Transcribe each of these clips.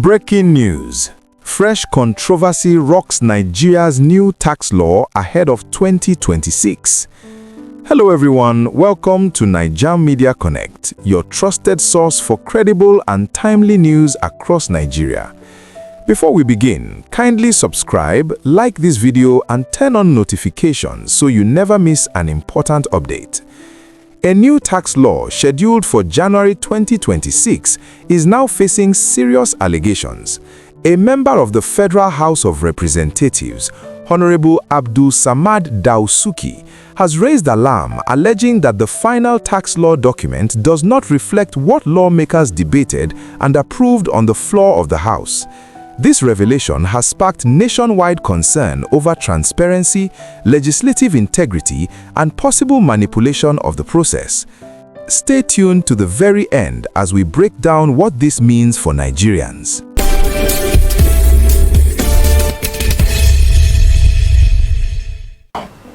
Breaking news. Fresh controversy rocks Nigeria's new tax law ahead of 2026. Hello everyone, welcome to Naija Media Connect, your trusted source for credible and timely news across Nigeria. Before we begin, kindly subscribe, like this video and turn on notifications so you never miss an important update. A new tax law scheduled for January 2026 is now facing serious allegations. A member of the Federal House of Representatives, Honorable Abdulsamad Dausuki, has raised alarm alleging that the final tax law document does not reflect what lawmakers debated and approved on the floor of the House. This revelation has sparked nationwide concern over transparency, legislative integrity, and possible manipulation of the process. Stay tuned to the very end as we break down what this means for Nigerians.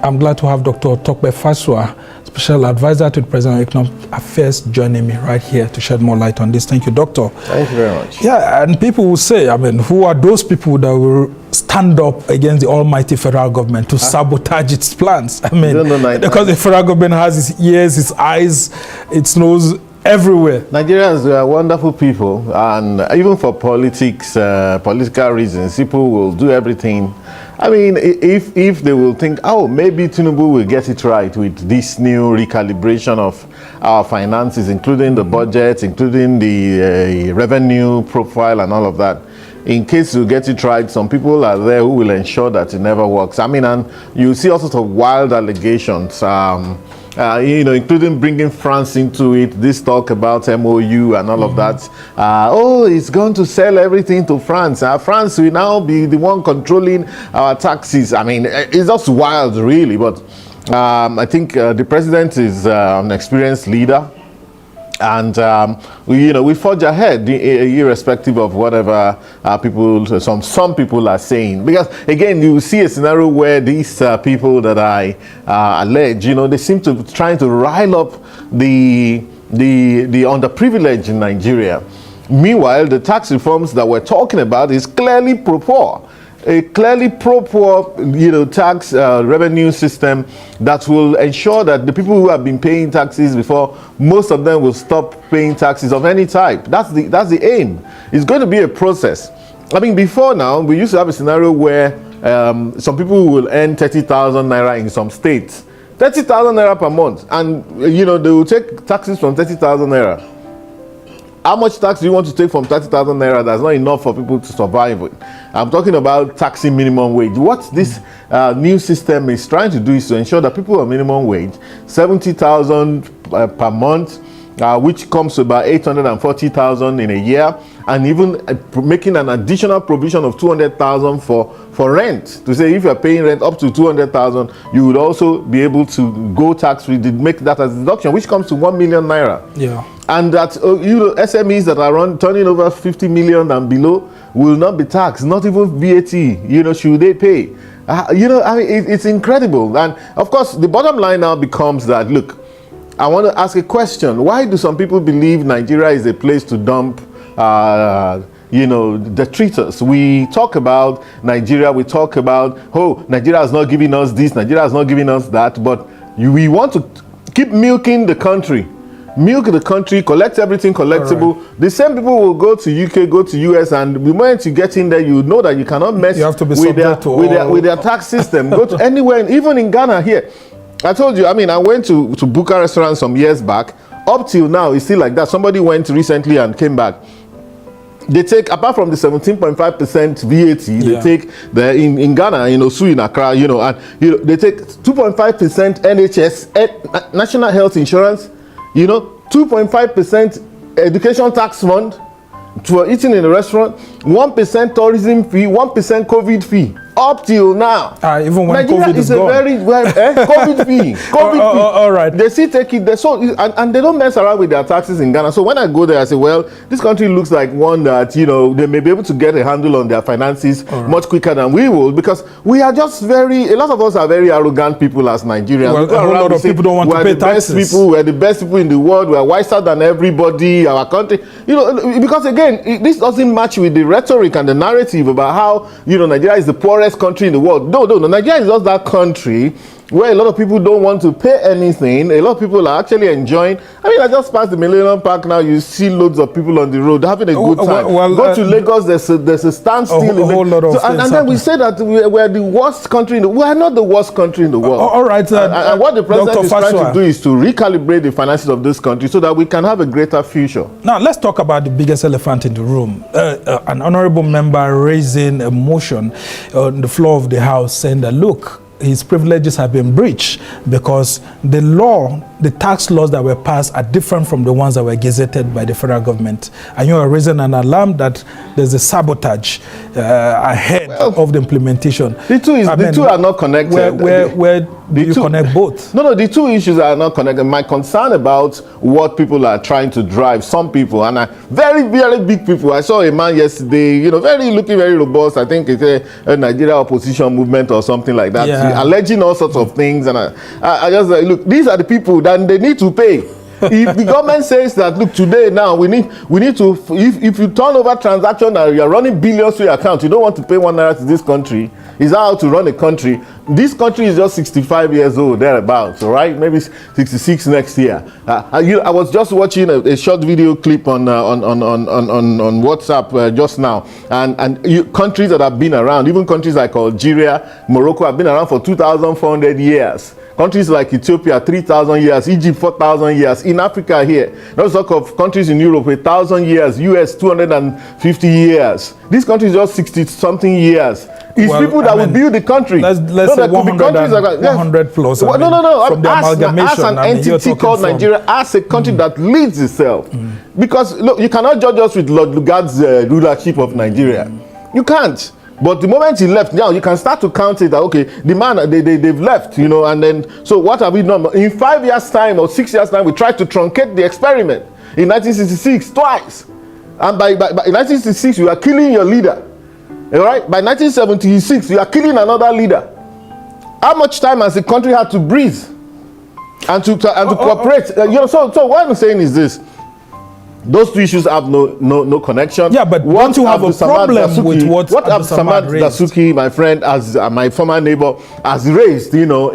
I'm glad to have Dr. Tokpe Fasua, Special Advisor to the President of Economic Affairs, joining me right here to shed more light on this. Thank you, Doctor. Thank you very much. Yeah, and people will say, who are those people that will stand up against the almighty federal government to sabotage its plans? Because the federal government has its ears, its eyes, its nose, everywhere. Nigerians are wonderful people, and even for political reasons, people will do everything. If they will think, oh, maybe Tinubu will get it right with this new recalibration of our finances, including the budget, including the revenue profile and all of that. In case you get it right, some people are there who will ensure that it never works. And you see all sorts of wild allegations, including bringing France into it, this talk about MOU and all of that. It's going to sell everything to France. France will now be the one controlling our taxes. It's just wild, really. But I think the president is an experienced leader. And we forge ahead, irrespective of whatever some people are saying. Because again, you see a scenario where these people that I allege, they seem to trying to rile up the underprivileged in Nigeria. Meanwhile, the tax reforms that we're talking about is clearly pro-poor. A clearly pro-poor, tax revenue system that will ensure that the people who have been paying taxes before, most of them will stop paying taxes of any type. That's the aim. It's going to be a process. Before now, we used to have a scenario where some people will earn 30,000 naira in some states, 30,000 naira per month, and they will take taxes from 30,000 naira. How much tax do you want to take from 30,000 naira? That's not enough for people to survive with. I'm talking about taxing minimum wage. What this new system is trying to do is to ensure that people on minimum wage, 70,000 per month, which comes to about 840,000 in a year, and even making an additional provision of 200,000 for rent. To say if you're paying rent up to 200,000, you would also be able to go tax-free, make that as a deduction, which comes to 1 million naira. Yeah. And that SMEs that are turning over 50 million and below will not be taxed, not even VAT. Should they pay? It's incredible. And of course, the bottom line now becomes that, look, I want to ask a question. Why do some people believe Nigeria is a place to dump detritus? We talk about Nigeria, we talk about, Nigeria is not giving us this, Nigeria is not giving us that, but we want to keep milking the country. Milk the country, collect everything collectible. Right. The same people will go to UK, go to US, and the moment you get in there, you know that you cannot mess with their tax system. Go to anywhere, even in Ghana here. I told you, I went to Buka restaurant some years back. Up till now, it's still like that. Somebody went recently and came back. They take, apart from the 17.5% VAT, they take in Ghana, in Osu, in Accra, they take 2.5% NHS, National Health Insurance, 2.5% education tax fund for eating in a restaurant, 1% tourism fee, 1% COVID fee. up till now. Even when Nigeria COVID is a gone. very COVID fee. COVID fee. All right. They still take it. And they don't mess around with their taxes in Ghana. So when I go there, I say, well, this country looks like one that, you know, they may be able to get a handle on their finances much quicker than we will, because we are just a lot of us are very arrogant people as Nigerians. Well, a whole lot of people don't want to pay taxes. We're the best people in the world. We're wiser than everybody. Our country, you know, because again, this doesn't match with the rhetoric and the narrative about how, you know, Nigeria is the poorest country in the world. No. Nigeria is just that country where a lot of people don't want to pay anything. A lot of people are actually enjoying. I mean, I just passed the Millennium Park now. You see loads of people on the road having a good time. Go to Lagos, there's a standstill. A whole lot of things. And then we say that we're the worst country in the world. We are not the worst country in the world. All right. And what the president is trying to do is to recalibrate the finances of this country so that we can have a greater future. Now, let's talk about the biggest elephant in the room. An honorable member raising a motion on the floor of the House saying that, look, his privileges have been breached because the tax laws that were passed are different from the ones that were gazetted by the federal government. And you are raising an alarm that there's a sabotage ahead of the implementation. The two are not connected. Where do you connect both? No, the two issues are not connected. My concern about what people are trying to drive, some people, and very, very big people. I saw a man yesterday, you know, looking very robust. I think it's a Nigeria opposition movement or something like that. Yeah. Alleging all sorts of things, and I just like, look, these are the people that they need to pay. If the government says that, look, today now we need to, if you turn over transaction and you're running billions to your account, you don't want to pay 1 naira to this country. Is that how to run a country? This country is just 65 years old, thereabouts, all right? Maybe 66 next year. I was just watching a short video clip on WhatsApp just now, and countries that have been around, even countries like Algeria, Morocco, have been around for 2,400 years. Countries like Ethiopia, 3,000 years, Egypt, 4,000 years. In Africa here, let's talk of countries in Europe, 1,000 years, US, 250 years. This country is just 60-something years. It's people that will build the country. Let's say 100 plus. From the amalgamation. As an entity called Nigeria, as a country that leads itself. Because, look, you cannot judge us with Lord Lugard's rulership of Nigeria. You can't. But the moment he left, now you can start to count it that, okay, the man, they've left, you know, and then, so what have we done? In 5 years' time or 6 years' time, we tried to truncate the experiment. In 1966, twice. And by 1966, you are killing your leader. All right? By 1976, you are killing another leader. How much time has the country had to breathe and to cooperate? You know, so what I'm saying is this. Those two issues have no connection. Yeah, but once you have a problem with what Abdulsamad Dausuki, my friend, as my former neighbor, has raised, you know,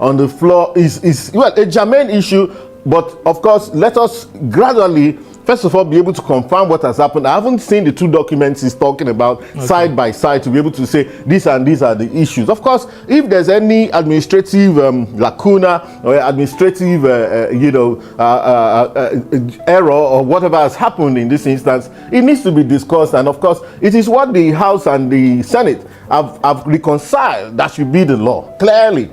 on the floor is well a germane issue. But of course, let us gradually, first of all, be able to confirm what has happened. I haven't seen the two documents he's talking about side by side to be able to say these and these are the issues. Of course, if there's any administrative lacuna or administrative, error or whatever has happened in this instance, it needs to be discussed. And of course, it is what the House and the Senate have reconciled that should be the law, clearly.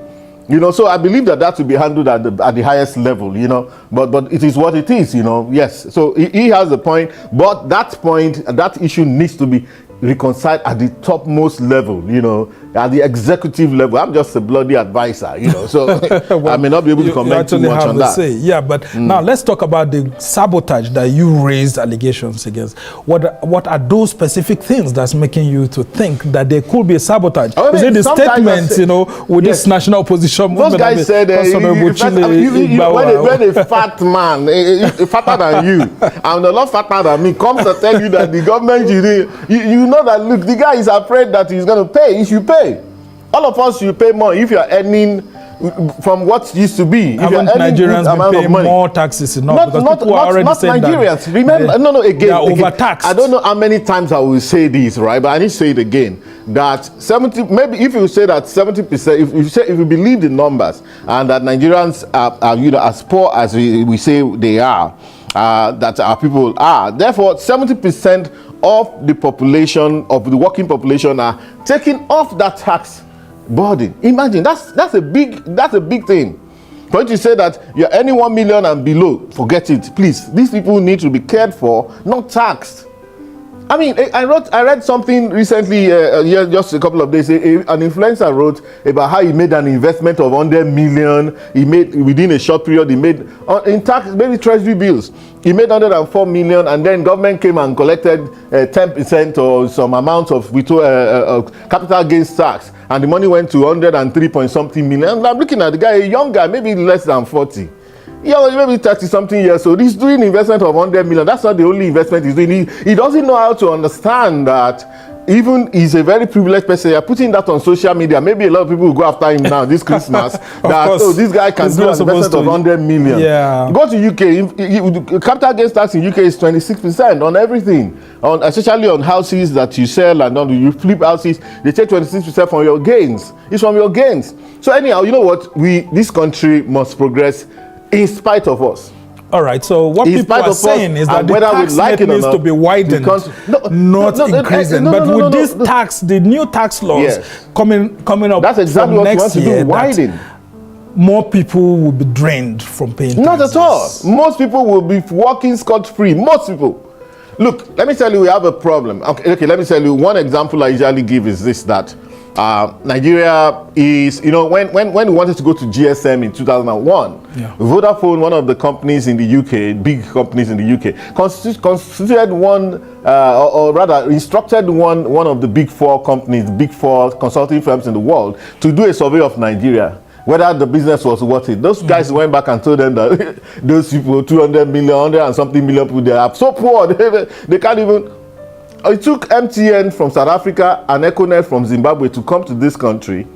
You know, so I believe that will be handled at the highest level, you know, but it is what it is, you know, yes. So he has a point, but that issue needs to be reconciled at the topmost level, you know, at the executive level. I'm just a bloody advisor, you know, so well, I may not be able to comment too much on that. Yeah, but now let's talk about the sabotage that you raised allegations against. What are those specific things that's making you to think that there could be a sabotage? Is it the statements, you know, with this national opposition movement? Those guys said, when a fat man, fatter than you, and a lot fatter than me, comes to tell you that the government, you know that, look, the guy is afraid that he's going to pay. He should pay. All of us should pay more if you are earning from what used to be. If haven't Nigerians been paying more taxes enough? Not Nigerians. That, remember, again, they are overtaxed. I don't know how many times I will say this, right? But I need to say it again. That 70, maybe if you say that 70%, if you believe the numbers, and that Nigerians are you know, as poor as we say they are, that our people are, therefore 70% of the population, of the working population, are taking off that tax burden. Imagine, that's a big thing. For you to say that you're earning 1 million and below, forget it, please. These people need to be cared for, not taxed. I mean, I read something recently, just a couple of days. An influencer wrote about how he made an investment of 100 million. He made within a short period. He made in tax, maybe treasury bills. He made 104 million, and then government came and collected 10% or some amount of capital gains tax, and the money went to 103 point something million. And I'm looking at the guy, a young guy, maybe less than 40. Yeah, maybe 30 something years old. He's doing investment of 100 million. That's not the only investment he's doing. He doesn't know how to understand that even he's a very privileged person. You're putting that on social media. Maybe a lot of people will go after him now this Christmas. This guy can do an investment of 100 million. Yeah. Go to UK. Capital gains tax in UK is 26% on everything, especially on houses that you sell and on you flip houses. They take 26% from your gains. It's from your gains. So anyhow, you know what? This country must progress in spite of us. All right, so what people are saying is that the tax rate needs to be widened, not increasing. But with this tax, the new tax laws coming up that's exactly from what next we want year, to do, widen. More people will be drained from paying taxes. Not at all. Most people will be walking scot-free. Most people. Look, let me tell you, we have a problem. Okay, let me tell you, one example I usually give is this, that Nigeria is, when we wanted to go to GSM in 2001, Vodafone, one of the companies in the UK, big companies in the UK, constituted one, or rather instructed one of the big four companies, big four consulting firms in the world, to do a survey of Nigeria, whether the business was worth it. Those guys went back and told them that those people, 200 million, 100 and something million people, they are so poor, they can't even. It took MTN from South Africa and Econet from Zimbabwe to come to this country.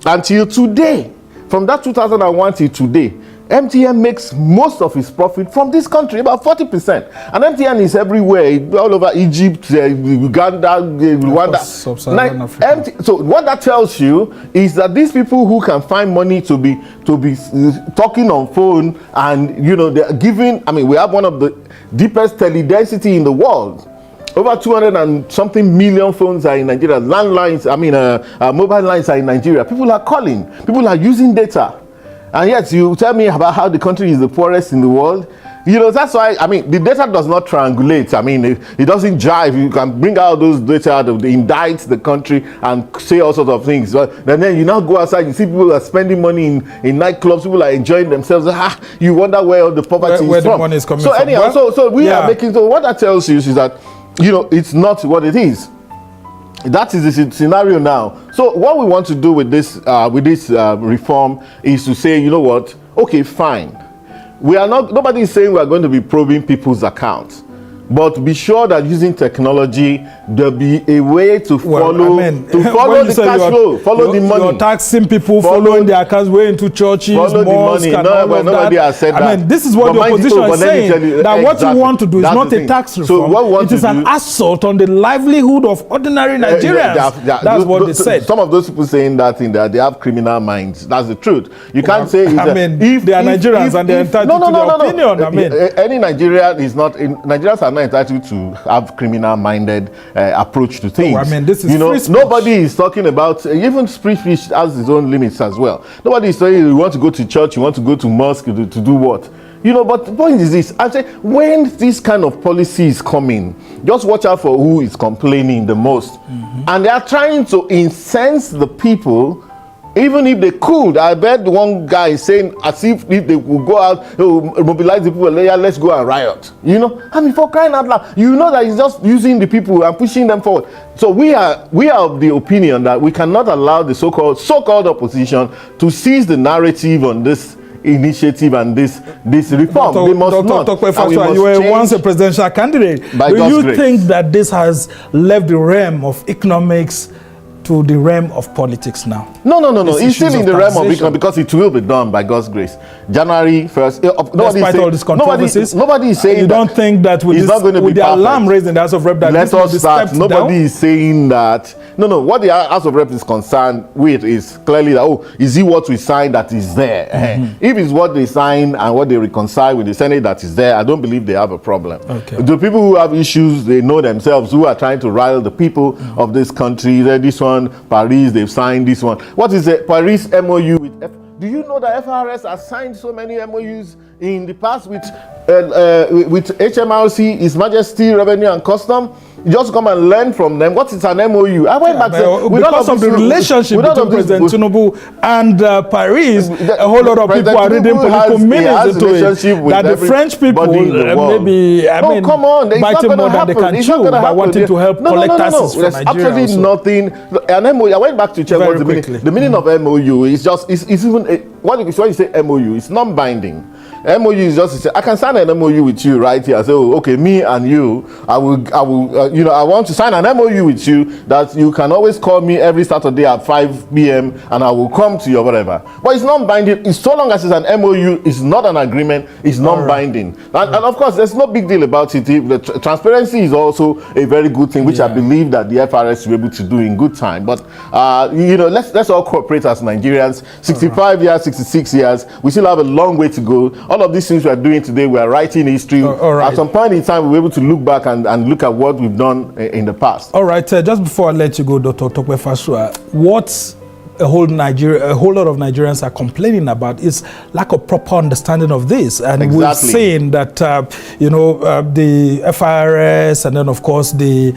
Until today, from that 2001 till today, MTN makes most of its profit from this country, about 40%. And MTN is everywhere, all over Egypt, Uganda, Rwanda. So what that tells you is that these people who can find money to be talking on phone, and they're giving. I mean, we have one of the deepest tele-density in the world. Over 200 and something million phones are in Nigeria. Landlines, mobile lines are in Nigeria. People are calling. People are using data. And yet you tell me about how the country is the poorest in the world. That's why, the data does not triangulate. It doesn't jive. You can bring out those data, they indict the country and say all sorts of things. But then you now go outside, you see people are spending money in nightclubs, people are enjoying themselves. You wonder where all the poverty is where from. The money is coming so from. Anyhow, so we are making, so what that tells you is that, it's not what it is. That is the scenario now. So what we want to do with this reform is to say, you know what? Okay, fine. Nobody is saying we are going to be probing people's accounts. But be sure that using technology, there'll be a way to follow the cash flow, follow the money. You're taxing people, following their accounts, way into churches, follow mosques, the money. and Nobody has said that. This is what the opposition is saying, that what you want to do is not a tax reform. It is an assault on the livelihood of ordinary Nigerians. That's what they said. Some of those people saying that in there, they have criminal minds. That's the truth. You can't say if they are Nigerians and they're entitled to their opinion. Any Nigerian is not Nigerians are not entitled to have criminal-minded approach to things. This is free speech. Nobody is talking about even free speech has its own limits as well. Nobody is saying you want to go to church, you want to go to mosque to do what. But the point is this: I say when this kind of policy is coming, just watch out for who is complaining the most, and they are trying to incense the people. Even if they could, I bet one guy is saying as if they would go out, they will mobilize the people, let's go and riot. For crying out loud, that he's just using the people and pushing them forward. So we are of the opinion that we cannot allow the so-called opposition to seize the narrative on this initiative and this reform. They must not. You were once a presidential candidate. Do you think that this has left the realm of economics to the realm of politics now? No. It's still in the realm of economics because it will be done by God's grace. January 1st. Despite all these controversies, nobody is saying you don't think that with the alarm raised in the House of Rep that let us start. Nobody down? Is saying that. No. What the House of Rep is concerned with is clearly that, is it what we signed that is there? If it's what they sign and what they reconcile with the Senate that is there, I don't believe they have a problem. Okay. The people who have issues, they know themselves, who are trying to rile the people of this country. This one, Paris, they've signed this one. What is the Paris MOU with Do you know that FRS has signed so many MOUs in the past with HMRC, His Majesty Revenue and Custom? You just come and learn from them. What is an MOU? I went back to because of the relationship between President Tinubu and Paris, a whole lot of people are reading political meanings into it. That the French people maybe, I mean, come on, biting more than they can chew by wanting to help collect taxes for Nigeria. There's absolutely nothing. An MOU, I went back to check what the meaning of MOU is. Just it's even when you say MOU, it's non-binding. MOU is just, I can sign an MOU with you right here. I say, oh, okay, me and you, I will, I want to sign an MOU with you that you can always call me every Saturday at 5 p.m. and I will come to you or whatever. But it's non-binding. It's so long as it's an MOU, it's not an agreement, it's non-binding. And of course, there's no big deal about it. The transparency is also a very good thing, which I believe that the FRS will be able to do in good time. But, let's all cooperate as Nigerians. 65 years, 66 years, we still have a long way to go. All of these things we are doing today, we are writing history. At some point in time, we'll be able to look back and look at what we've done in the past. All right, just before I let you go, Dr. Tokwe Fasua, what a whole lot of Nigerians are complaining about is lack of proper understanding of this. And we're saying that, the FIRS and then, of course, the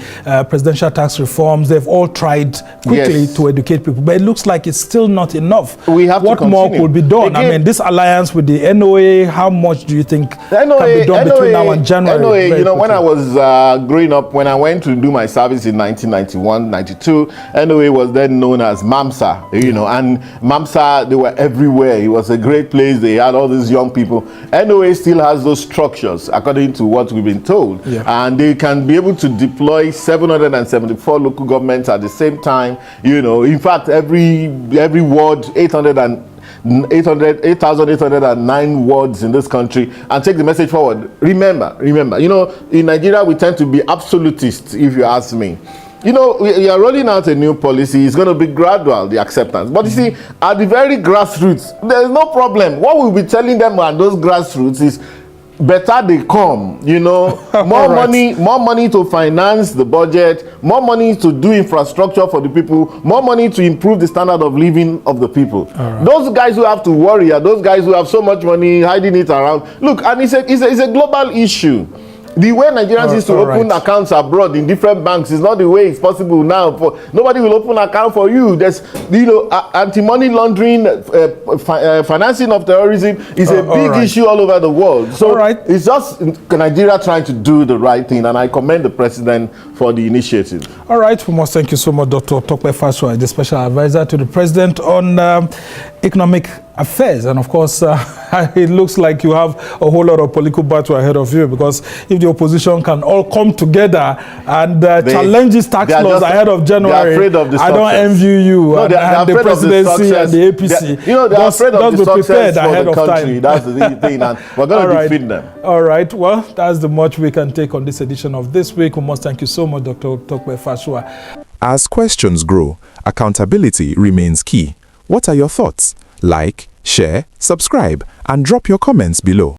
presidential tax reforms, they've all tried quickly to educate people. But it looks like it's still not enough. We have what more could be done? Again, I mean, this alliance with the NOA, how much do you think can be done between now and January? NOA, when I was growing up, when I went to do my service in 1991, 92, NOA was then known as MAMSA. And MAMSA, they were everywhere. It was a great place. They had all these young people. NOA still has those structures, according to what we've been told. And they can be able to deploy 774 local governments at the same time. In fact, every ward, 8,809 wards in this country, and take the message forward. Remember, in Nigeria, we tend to be absolutists, if you ask me. We are rolling out a new policy. It's going to be gradual, the acceptance. But you see, at the very grassroots, there's no problem. What we'll be telling them at those grassroots is better they come, more money to finance the budget, more money to do infrastructure for the people, more money to improve the standard of living of the people. Those guys who have to worry are those guys who have so much money hiding it around. Look, and it's a global issue. The way Nigerians used to open accounts abroad in different banks is not the way it's possible now. Nobody will open an account for you. There's, anti-money laundering, financing of terrorism is a big issue all over the world. So it's just Nigeria trying to do the right thing, and I commend the president for the initiative. All right, we must thank you so much, Dr. Tokwe Fasua, the special advisor to the president on economic affairs. And of course, it looks like you have a whole lot of political battle ahead of you, because if the opposition can all come together and challenge these tax laws ahead of January, I don't envy you and the presidency and the APC. They're afraid of the success for the country. That's the thing, and we're going to defeat them. All right, well, that's the much we can take on this edition of This Week. We must thank you so much, Dr. Tokwe Fasua. As questions grow, accountability remains key. What are your thoughts? Like, share, subscribe, and drop your comments below.